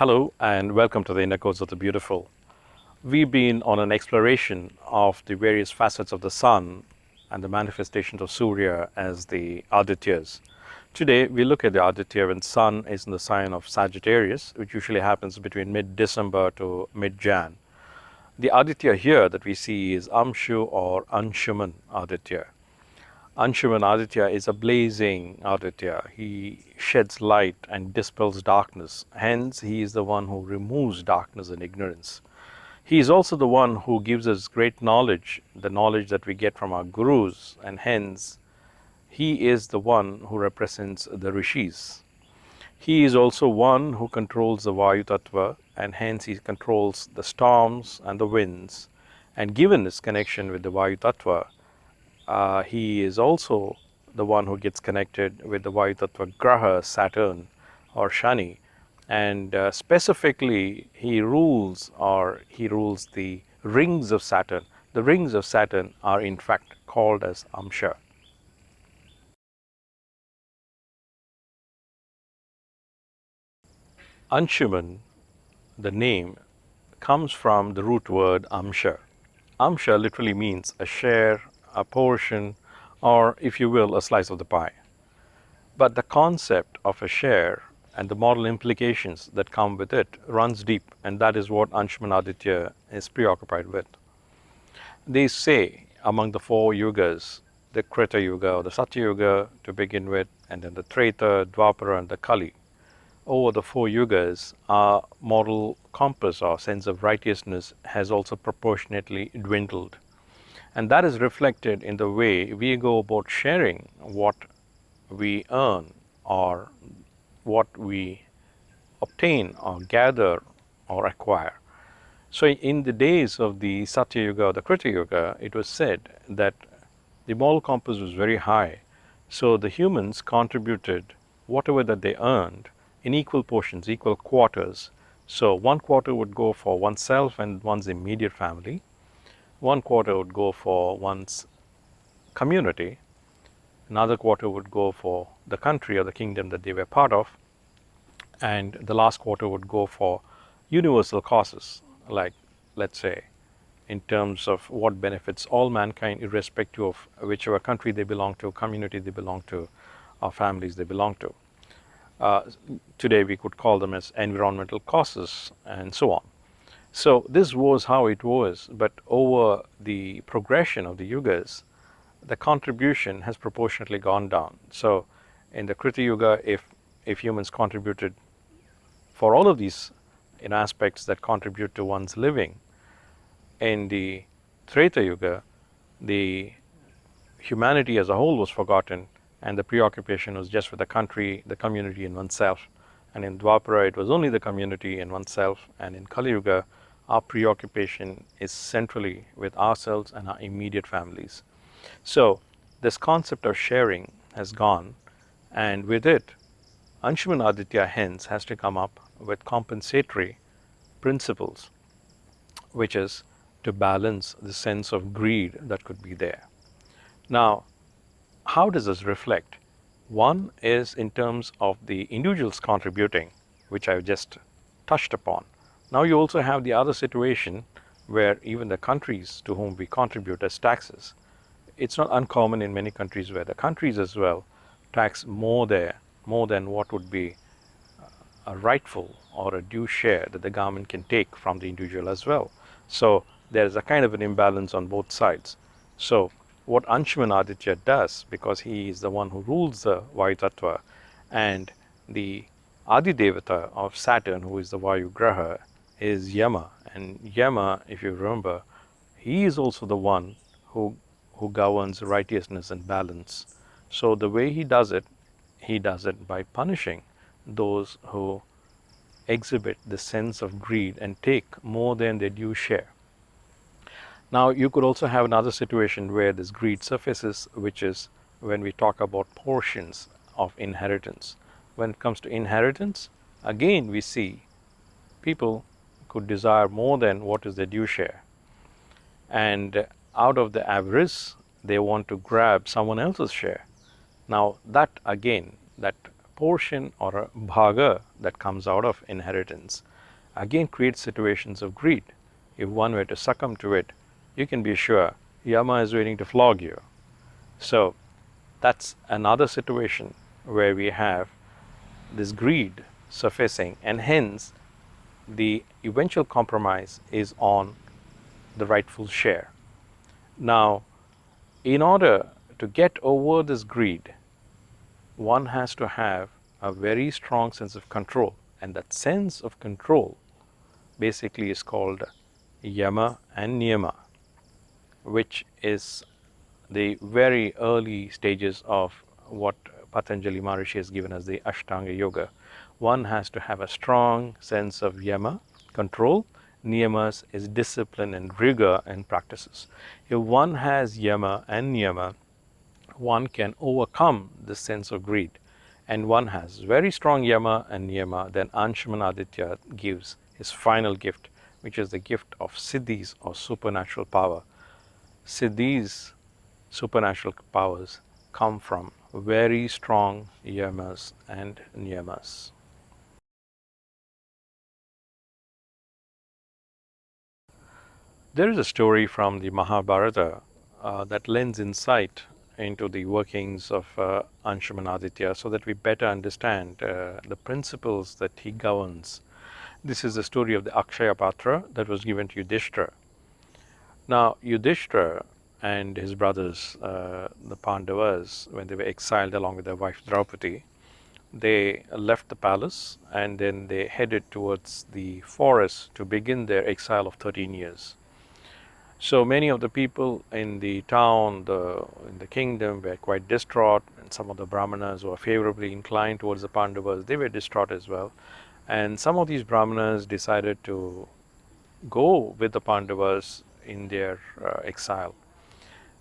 Hello and welcome to the Inner Codes of the Beautiful. We've been on an exploration of the various facets of the Sun and the manifestations of Surya as the Adityas. Today we look at the Aditya when Sun is in the sign of Sagittarius, which usually happens between mid-December to mid-Jan. The Aditya here that we see is Amshu or Anshuman Adityā. Anshuman Adityā is a blazing Aditya. He sheds light and dispels darkness. Hence, he is the one who removes darkness and ignorance. He is also the one who gives us great knowledge, the knowledge that we get from our gurus, and hence, he is the one who represents the rishis. He is also one who controls the Vayu Tattva, and hence he controls the storms and the winds. And given his connection with the Vayu Tattva, he is also the one who gets connected with the Vayu Tattva Graha, Saturn or Shani, and specifically he rules the rings of Saturn. The rings of Saturn are in fact called as Amsha. Anshuman, the name, comes from the root word Amsha. Amsha literally means a share, a portion, or if you will, a slice of the pie. But the concept of a share and the moral implications that come with it runs deep, and that is what Anshuman Adityā is preoccupied with. They say among the four yugas, the Krita Yuga or the Satya Yuga to begin with, and then the Treta, Dwapara and the Kali. Over the four yugas, our moral compass or sense of righteousness has also proportionately dwindled. And that is reflected in the way we go about sharing what we earn or what we obtain or gather or acquire. So in the days of the Satya Yuga or the Krita Yuga, it was said that the moral compass was very high. So the humans contributed whatever that they earned in equal portions, equal quarters. So one quarter would go for oneself and one's immediate family. One quarter would go for one's community. Another quarter would go for the country or the kingdom that they were part of. And the last quarter would go for universal causes, like, let's say, in terms of what benefits all mankind, irrespective of whichever country they belong to, community they belong to, or families they belong to. Today we could call them as environmental causes and so on. So this was how it was, but over the progression of the yugas, the contribution has proportionately gone down. So in the Krita Yuga, if humans contributed for all of these aspects that contribute to one's living, in the Treta Yuga, the humanity as a whole was forgotten, and the preoccupation was just with the country, the community, and oneself. And in Dwapara, it was only the community and oneself. And in Kali Yuga, our preoccupation is centrally with ourselves and our immediate families. So this concept of sharing has gone, and with it, Anshuman Adityā hence has to come up with compensatory principles, which is to balance the sense of greed that could be there. Now, how does this reflect? One is in terms of the individuals contributing, which I've just touched upon. Now you also have the other situation where even the countries to whom we contribute as taxes, it's not uncommon in many countries where the countries as well tax more than what would be a rightful or a due share that the government can take from the individual as well. So there is a kind of an imbalance on both sides. So what Amsuman Adityā does, because he is the one who rules the Vayu Tattva, and the Adi Devata of Saturn, who is the Vayu Graha, is Yama. And Yama, if you remember, he is also the one who governs righteousness and balance. So the way he does it by punishing those who exhibit the sense of greed and take more than their due share. Now you could also have another situation where this greed surfaces, which is when we talk about portions of inheritance. When it comes to inheritance, again we see people could desire more than what is their due share, and out of the avarice they want to grab someone else's share. Now that again, that portion or a bhaga that comes out of inheritance again creates situations of greed. If one were to succumb to it, you can be sure Yama is waiting to flog you. So that's another situation where we have this greed surfacing, and hence the eventual compromise is on the rightful share. Now, in order to get over this greed, one has to have a very strong sense of control, and that sense of control basically is called Yama and Niyama, which is the very early stages of what Patanjali Maharishi has given as the Ashtanga Yoga. One has to have a strong sense of Yama, control. Niyamas is discipline and rigor and practices. If one has Yama and Niyama, one can overcome the sense of greed, and one has very strong Yama and Niyama, then Amsuman Adityā gives his final gift, which is the gift of Siddhis or supernatural power. Siddhis, supernatural powers, come from very strong Yamas and Niyamas. There is a story from the Mahabharata that lends insight into the workings of Amsuman Adityā, so that we better understand the principles that he governs. This is the story of the Akshaya Patra that was given to Yudhishthira. Now Yudhishthira and his brothers, the Pandavas, when they were exiled along with their wife Draupadi, they left the palace and then they headed towards the forest to begin their exile of 13 years. So many of the people in the town, in the kingdom, were quite distraught, and some of the Brahmanas who were favorably inclined towards the Pandavas, they were distraught as well. And some of these Brahmanas decided to go with the Pandavas in their exile.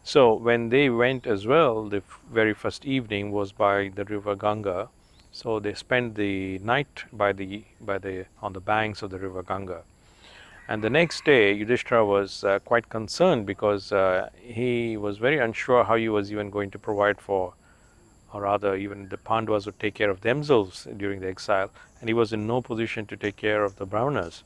So when they went as well, the very first evening was by the river Ganga. So they spent the night on the banks of the river Ganga. And the next day, Yudhishthira was quite concerned, because he was very unsure how he was even going to provide for, or rather even the Pandavas would take care of themselves during the exile, and he was in no position to take care of the Brahmanas.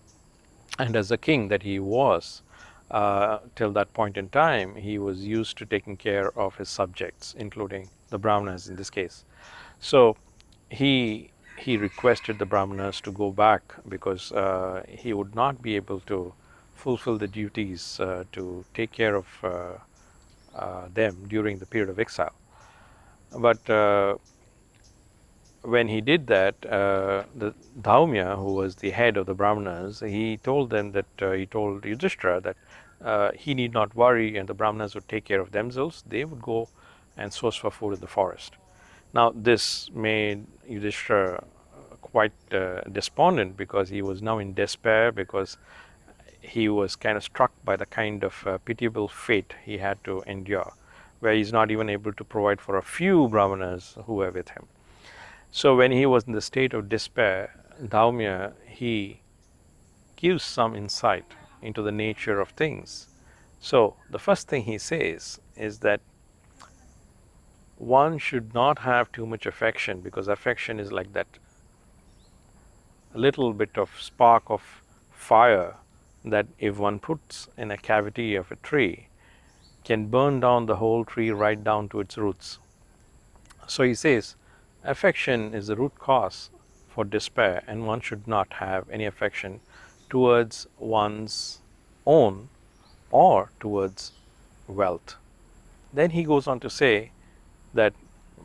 And as a king that he was, till that point in time, he was used to taking care of his subjects, including the Brahmanas in this case. So he requested the Brahmanas to go back, because he would not be able to fulfill the duties to take care of them during the period of exile. But when he did that, the Dhaumya, who was the head of the Brahmanas, he told them that he told Yudhishthira that he need not worry, and the Brahmanas would take care of themselves. They would go and source for food in the forest. Now this made Yudhishthira quite despondent, because he was now in despair, because he was kind of struck by the kind of pitiable fate he had to endure, where he's not even able to provide for a few Brahmanas who were with him. So when he was in the state of despair, Dhaumya, he gives some insight into the nature of things. So the first thing he says is that one should not have too much affection, because affection is like that little bit of spark of fire that if one puts in a cavity of a tree can burn down the whole tree right down to its roots. So he says affection is the root cause for despair, and one should not have any affection towards one's own or towards wealth. Then he goes on to say that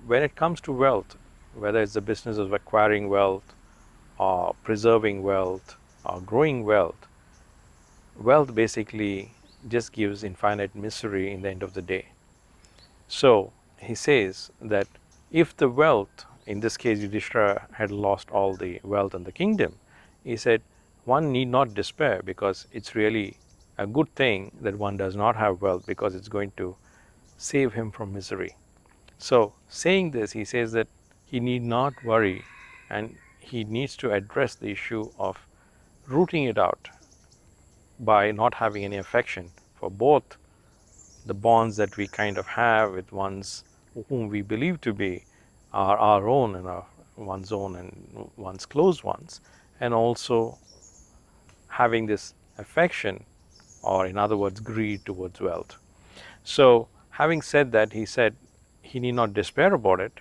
when it comes to wealth, whether it's the business of acquiring wealth or preserving wealth or growing wealth, wealth basically just gives infinite misery in the end of the day. So he says that if the wealth, in this case Yudhishthira had lost all the wealth in the kingdom, he said one need not despair, because it's really a good thing that one does not have wealth, because it's going to save him from misery. So saying this, he says that he need not worry, and he needs to address the issue of rooting it out by not having any affection for both the bonds that we kind of have with ones whom we believe to be our own and one's own and one's close ones, and also having this affection, or in other words greed towards wealth. So having said that, he said he need not despair about it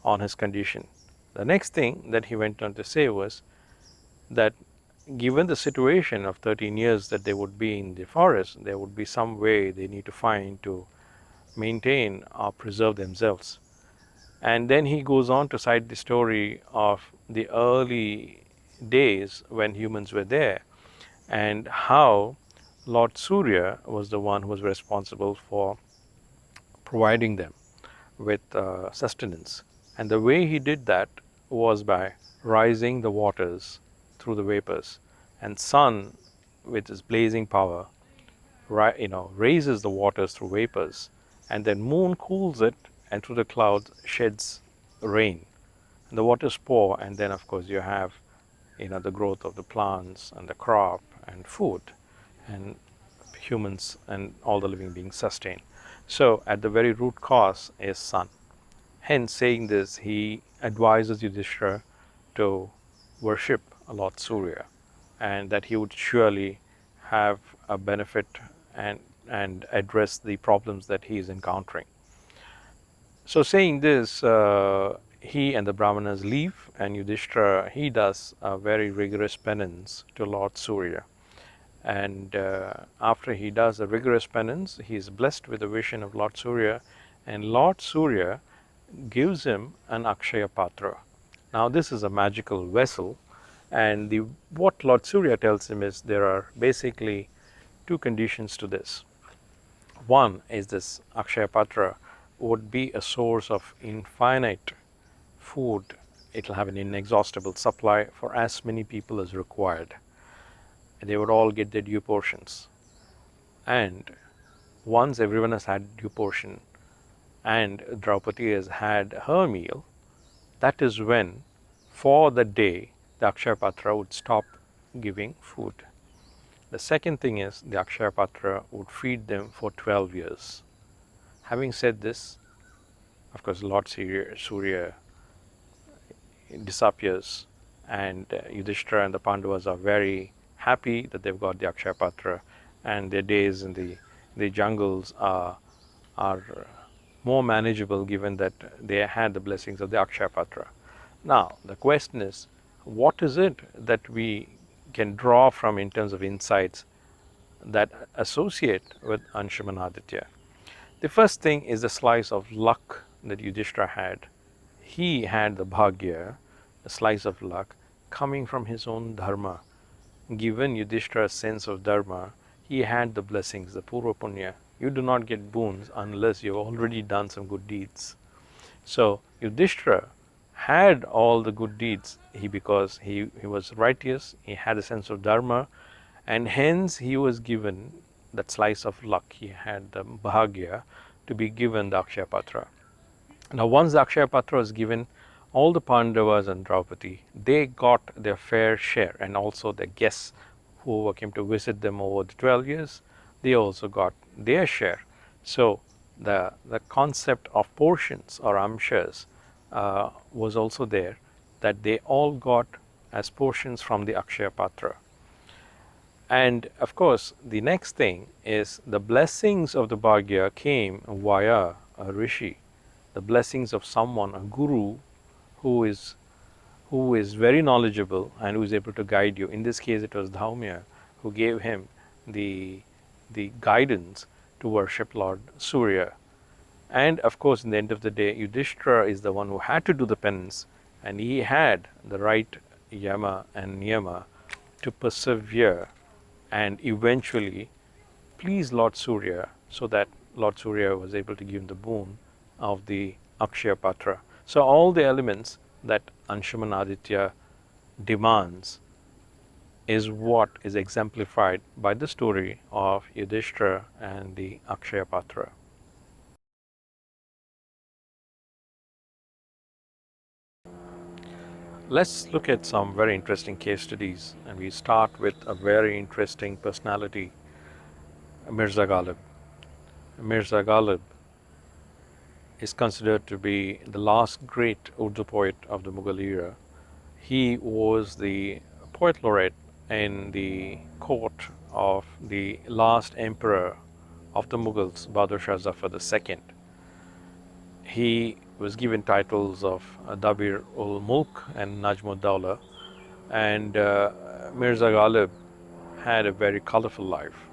on his condition. The next thing that he went on to say was that given the situation of 13 years that they would be in the forest, there would be some way they need to find to maintain or preserve themselves. And then he goes on to cite the story of the early days when humans were there, and how Lord Surya was the one who was responsible for providing them with sustenance. And the way he did that was by rising the waters through the vapors, and sun with its blazing power raises the waters through vapors, and then moon cools it, and through the clouds sheds rain, and the waters pour, and then of course you have the growth of the plants and the crop and food, and humans and all the living beings sustain. So at the very root cause is sun. Hence, saying this, he advises Yudhishthira to worship Lord Surya, and that he would surely have a benefit and address the problems that he is encountering. So saying this, he and the Brahmanas leave, and Yudhishthira, he does a very rigorous penance to Lord Surya. And after he does a rigorous penance, he is blessed with a vision of Lord Surya, and Lord Surya gives him an Akshaya Patra. Now this is a magical vessel, and what Lord Surya tells him is there are basically two conditions to this. One is this Akshaya Patra would be a source of infinite food. It will have an inexhaustible supply for as many people as required. They would all get their due portions. And once everyone has had due portion and Draupadi has had her meal, that is when for the day the Akshaya Patra would stop giving food. The second thing is the Akshaya Patra would feed them for 12 years. Having said this, of course Lord Surya disappears, and Yudhishthira and the Pandavas are very happy that they've got the Akshaya Patra, and their days in the jungles are more manageable, given that they had the blessings of the Akshaya Patra. Now the question is, what is it that we can draw from in terms of insights that associate with Amsuman Adityā? The first thing is the slice of luck that Yudhishthira had. He had the bhagya, a slice of luck, coming from his own dharma. Given Yudhishthira's sense of dharma, he had the blessings, the purva punya. You do not get boons unless you've already done some good deeds. So Yudhishthira had all the good deeds because he was righteous, he had a sense of dharma, and hence he was given that slice of luck. He had the bhagya to be given the Akshaya Patra. Now once the Akshaya Patra was given, all the Pandavas and Draupadi, they got their fair share, and also the guests who came to visit them over the 12 years, they also got their share. So the concept of portions or amshas was also there, that they all got as portions from the Akshaya Patra. And of course, the next thing is the blessings of the Bhagya came via a rishi, the blessings of someone, a guru, who is very knowledgeable and who is able to guide you. In this case, it was Dhaumya who gave him the guidance to worship Lord Surya. And of course, in the end of the day, Yudhishthira is the one who had to do the penance, and he had the right yama and niyama to persevere and eventually please Lord Surya, so that Lord Surya was able to give him the boon of the Akshaya Patra. So all the elements that Amsuman Adityā demands is what is exemplified by the story of Yudhishthira and the Akshaya Patra. Let's look at some very interesting case studies, and we start with a very interesting personality, Mirza Ghalib. Mirza Ghalib is considered to be the last great Urdu poet of the Mughal era. He was the poet laureate in the court of the last emperor of the Mughals, Bahadur Shah Zafar II. He was given titles of Dabir ul Mulk and Najmud Dawla, and Mirza Ghalib had a very colorful life,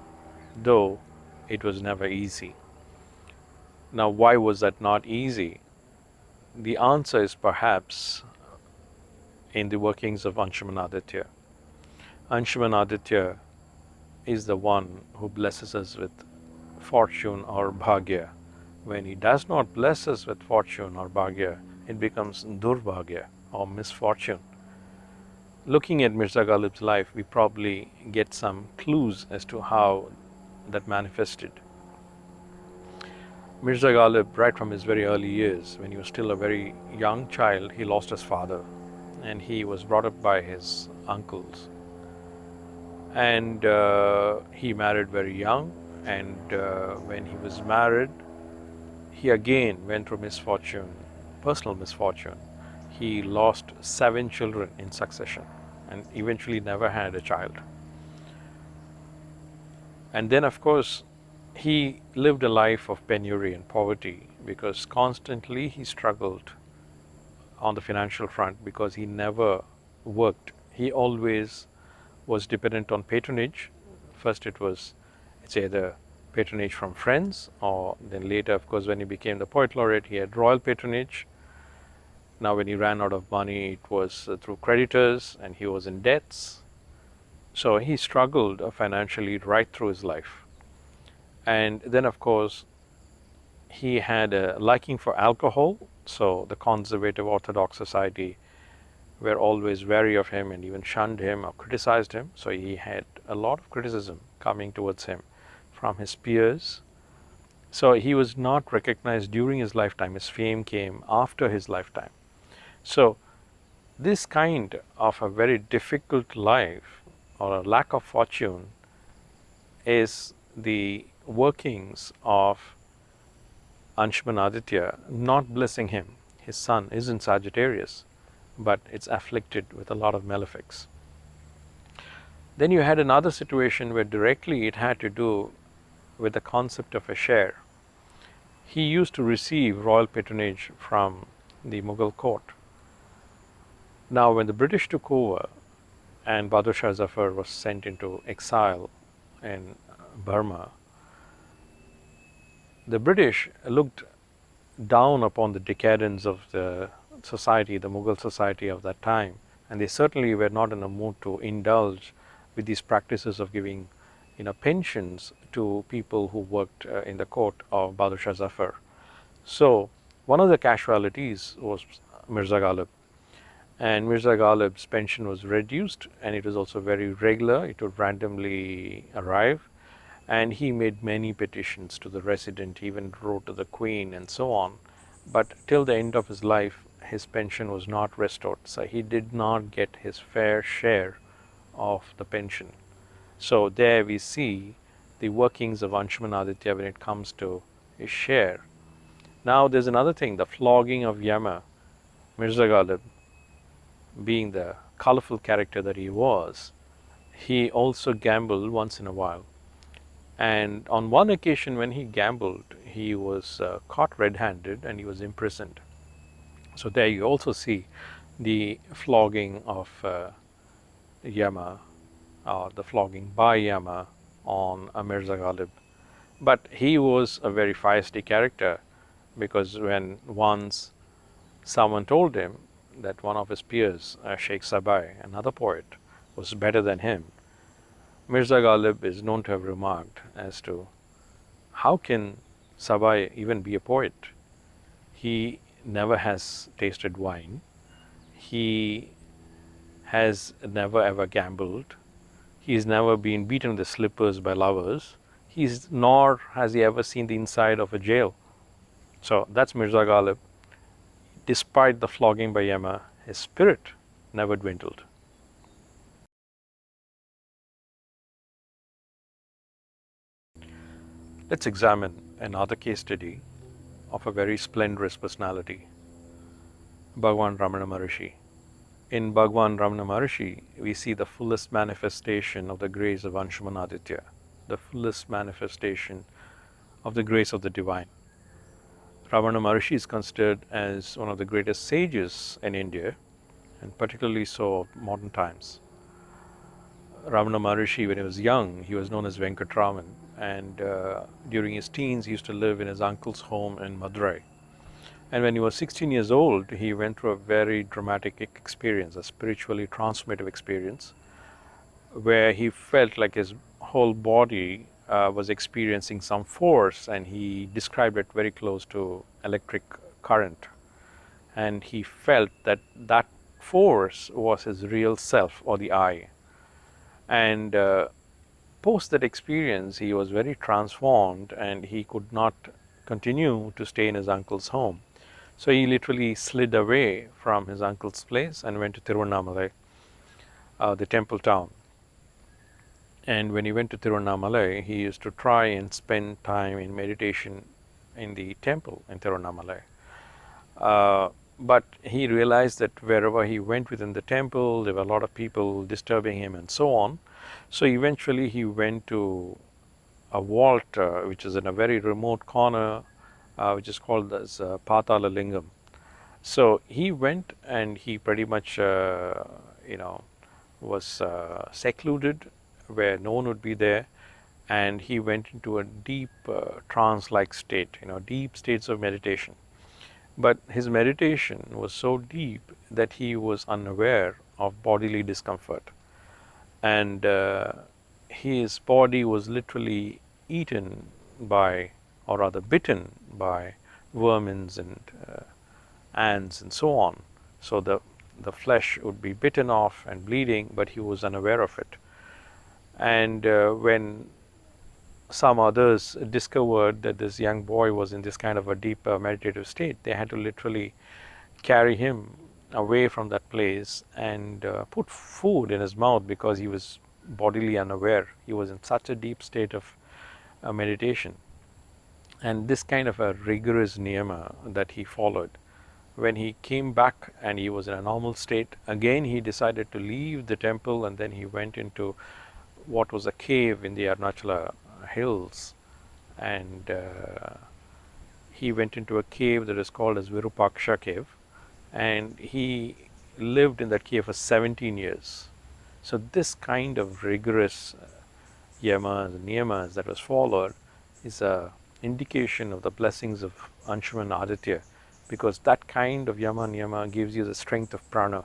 though it was never easy. Now, why was that not easy? The answer is perhaps in the workings of Amsuman Adityā. Amsuman Adityā is the one who blesses us with fortune or bhagya. When he does not bless us with fortune or bhagya, it becomes durbhagya or misfortune. Looking at Mirza Ghalib's life, we probably get some clues as to how that manifested. Mirza Ghalib, right from his very early years, when he was still a very young child, he lost his father, and he was brought up by his uncles. And he married very young, and when he was married, he again went through misfortune, personal misfortune. He lost 7 children in succession and eventually never had a child. And then, of course, he lived a life of penury and poverty, because constantly he struggled on the financial front, because he never worked. He always was dependent on patronage. First it's either patronage from friends, or then later, of course, when he became the poet laureate, he had royal patronage. Now when he ran out of money, it was through creditors, and he was in debts. So he struggled financially right through his life. And then, of course, he had a liking for alcohol, so the conservative Orthodox society were always wary of him and even shunned him or criticized him. So he had a lot of criticism coming towards him from his peers. So he was not recognized during his lifetime. His fame came after his lifetime. So this kind of a very difficult life or a lack of fortune is the workings of Amsuman Adityā not blessing him. His sun is in Sagittarius, but it's afflicted with a lot of malefics. Then you had another situation where directly it had to do with the concept of a share. He used to receive royal patronage from the Mughal court. Now when the British took over and Bahadur Shah Zafar was sent into exile in Burma, the British looked down upon the decadence of the society, the Mughal society of that time, and they certainly were not in a mood to indulge with these practices of giving pensions to people who worked in the court of Bahadur Shah Zafar. So one of the casualties was Mirza Ghalib, and Mirza Ghalib's pension was reduced, and it was also very regular. It would randomly arrive, and he made many petitions to the resident, he even wrote to the Queen and so on. But till the end of his life, his pension was not restored, so he did not get his fair share of the pension. So there we see the workings of Amsuman Adityā when it comes to his share. Now there's another thing, the flogging of Yama. Mirza Ghalib, being the colorful character that he was, he also gambled once in a while. And on one occasion when he gambled, he was caught red-handed and he was imprisoned. So there you also see the flogging of Yama, or the flogging by Yama on Mirza Ghalib. But he was a very feisty character, because when once someone told him that one of his peers, Sheikh Sabai, another poet, was better than him, Mirza Ghalib is known to have remarked as to how can Sabai even be a poet? He never has tasted wine. He has never ever gambled. He's never been beaten with the slippers by lovers. Nor has he ever seen the inside of a jail. So that's Mirza Ghalib. Despite the flogging by Yama, his spirit never dwindled. Let's examine another case study of a very splendorous personality, Bhagwan Ramana Maharishi. In Bhagwan Ramana Maharishi, we see the fullest manifestation of the grace of Amsuman Adityā, the fullest manifestation of the grace of the divine. Ramana Maharishi is considered as one of the greatest sages in India, and particularly so of modern times. Ramana Maharishi, when he was young, he was known as Venkatraman, and during his teens he used to live in his uncle's home in Madurai. And when he was 16 years old, he went through a very dramatic experience, a spiritually transformative experience, where he felt like his whole body was experiencing some force, and he described it very close to electric current. And he felt that that force was his real self, or the I. And post that experience, he was very transformed, and he could not continue to stay in his uncle's home. So he literally slid away from his uncle's place and went to Tiruvannamalai, the temple town. And when he went to Tiruvannamalai, he used to try and spend time in meditation in the temple in Tiruvannamalai. But he realized that wherever he went within the temple, there were a lot of people disturbing him and so on. So eventually he went to a vault which is in a very remote corner, which is called as Patala Lingam. So he went and he pretty much was secluded where no one would be there, and he went into a deep trance-like state, deep states of meditation. But his meditation was so deep that he was unaware of bodily discomfort, and his body was literally eaten by, or rather bitten by, vermins and ants and so on. So the flesh would be bitten off and bleeding, but he was unaware of it. And when some others discovered that this young boy was in this kind of a deep meditative state, they had to literally carry him away from that place and put food in his mouth, because he was bodily unaware. He was in such a deep state of meditation. And this kind of a rigorous niyama that he followed, when he came back and he was in a normal state, again he decided to leave the temple, and then he went into what was a cave in the Arunachala hills, and he went into a cave that is called as Virupaksha cave, and he lived in that cave for 17 years. So this kind of rigorous yamas and niyamas that was followed is a indication of the blessings of Amsuman Adityā, because that kind of yama niyama gives you the strength of prana,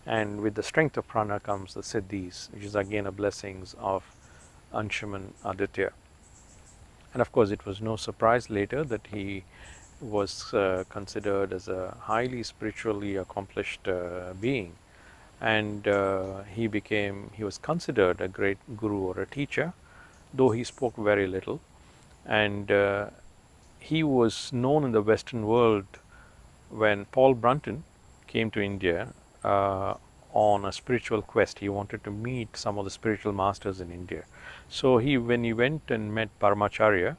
and with the strength of prana comes the siddhis, which is again a blessings of Amsuman Adityā. And of course it was no surprise later that he was considered as a highly spiritually accomplished being, and he was considered a great guru or a teacher, though he spoke very little. And he was known in the Western world when Paul Brunton came to India on a spiritual quest. He wanted to meet some of the spiritual masters in India. So when he went and met Paramacharya,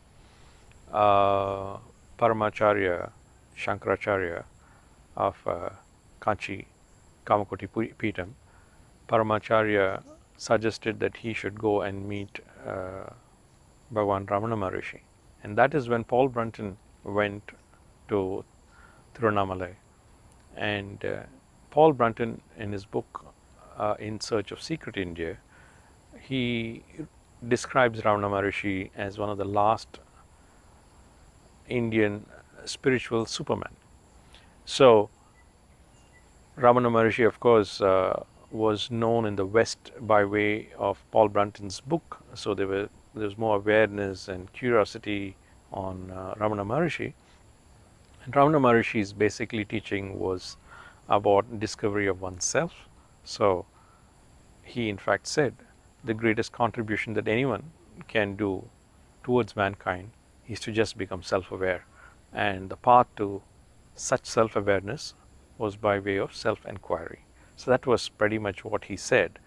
Paramacharya Shankaracharya of Kanchi Kamakoti Peetham, Paramacharya suggested that he should go and meet Bhagavan Ramana Maharishi. And that is when Paul Brunton went to Tiruvannamalai. And Paul Brunton, in his book In Search of Secret India, he describes Ramana Maharishi as one of the last Indian spiritual supermen. So Ramana Maharishi, of course, was known in the West by way of Paul Brunton's book. So there was more awareness and curiosity on Ramana Maharishi. And Ramana Maharishi's basically teaching was about discovery of oneself. So he in fact said the greatest contribution that anyone can do towards mankind is to just become self-aware. And the path to such self-awareness was by way of self-enquiry. So that was pretty much what he said.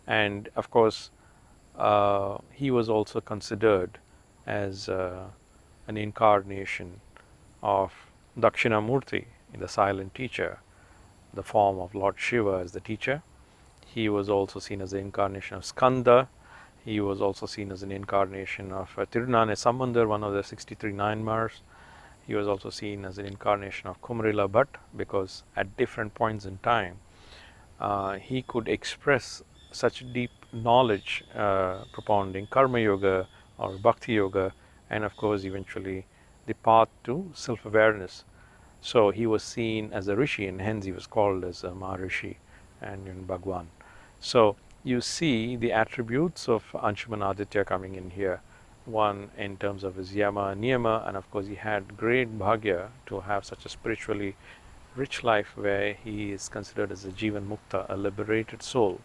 And of course, he was also considered as an incarnation of Dakshinamurti, the silent teacher, the form of Lord Shiva as the teacher. He was also seen as the incarnation of Skanda. He was also seen as an incarnation of Tirunane Sambandar, one of the 63 Nayanmars. He was also seen as an incarnation of Kumarila Bhatt, because at different points in time he could express such deep knowledge propounding Karma Yoga or Bhakti Yoga, and of course eventually the path to self-awareness. So he was seen as a rishi, and hence he was called as a Maharishi and Bhagwan. So you see the attributes of Amsuman Adityā coming in here. One in terms of his yama, niyama, and of course he had great bhagya to have such a spiritually rich life where he is considered as a Jivan Mukta, a liberated soul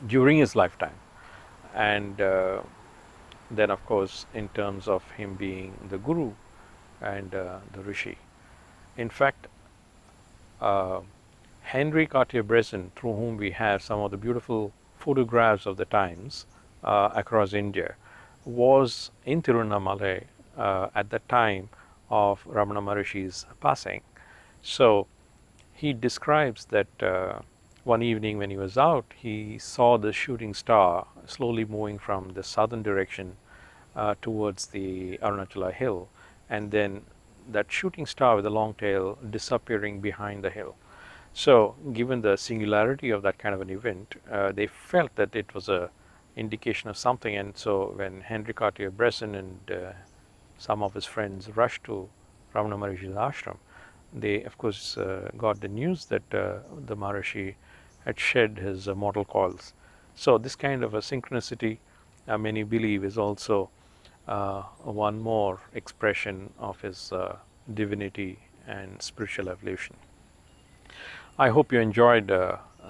during his lifetime. And then of course in terms of him being the Guru and the Rishi. In fact, Henry Cartier-Bresson, through whom we have some of the beautiful photographs of the times across India, was in Tiruvannamalai at the time of Ramana Maharishi's passing. So he describes that one evening when he was out, he saw the shooting star slowly moving from the southern direction towards the Arunachala hill, and then that shooting star with the long tail disappearing behind the hill. So given the singularity of that kind of an event, they felt that it was a indication of something. And so when Henry Cartier-Bresson and some of his friends rushed to Ramana Maharishi's ashram, they of course got the news that the Maharishi had shed his mortal coils. So this kind of a synchronicity, many believe, is also one more expression of his divinity and spiritual evolution. I hope you enjoyed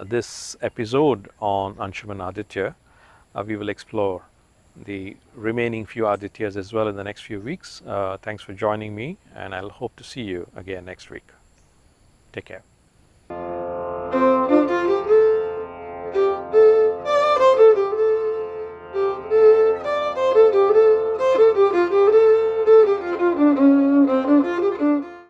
this episode on Amsuman Adityā. We will explore the remaining few Adityas as well in the next few weeks. Thanks for joining me, and I'll hope to see you again next week. Take care.